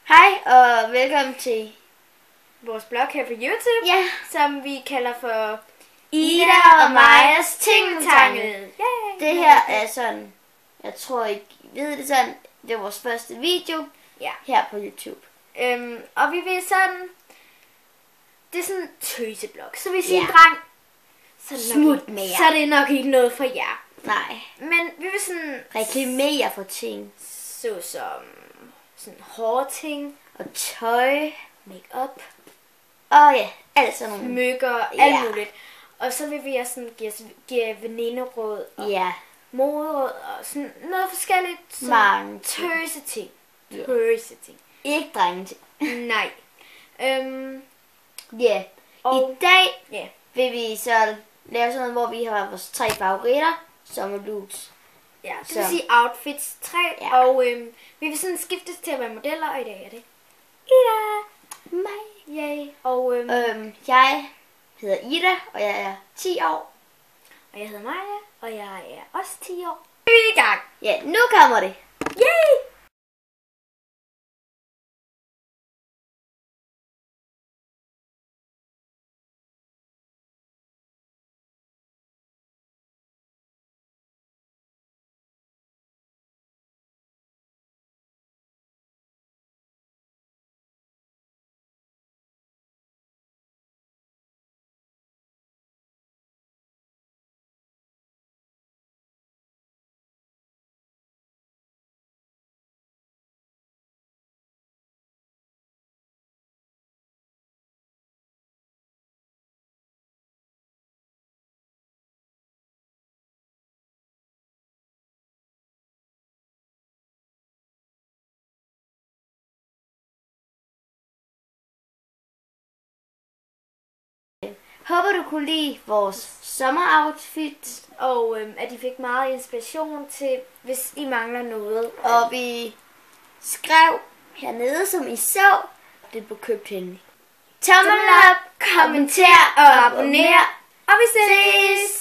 Hej og velkommen til vores blog her på YouTube, ja, som vi kalder for Ida og Majas Tingeltangel. Det her er sådan, jeg tror ikke, I ved det sådan, det er vores første video her på YouTube. Og vi vil sådan, det er sådan en tøseblog, så vi siger dreng, så er det nok ikke noget for jer. Nej. Men vi vil sådan reklamere for ting. Såsom sådan hårde ting. Og tøj. Make-up. Og ja, alt sådan nogle. Smykker, alt muligt. Og så vil vi også sådan give veninderåd og moderåd og sådan noget forskelligt. Mange tøseting. Ikke drengeting. Nej. I dag vil vi så lave sådan noget, hvor vi har vores 3 favoritter, som er looks. Ja, det vil sige outfits 3, og vi vil sådan skiftes til at være modeller, og i dag er det Ida, mig, yay, og jeg hedder Ida, og jeg er 10 år. Og jeg hedder Maja, og jeg er også 10 år. Vi er i gang! Ja, nu kommer det! Yay! Håber du kunne lide vores sommeroutfit. Og at I fik meget inspiration til, hvis I mangler noget. Og vi skrev hernede, som I så, det blev købt henne. Tommel op, kommenter og abonner. Og vi ses!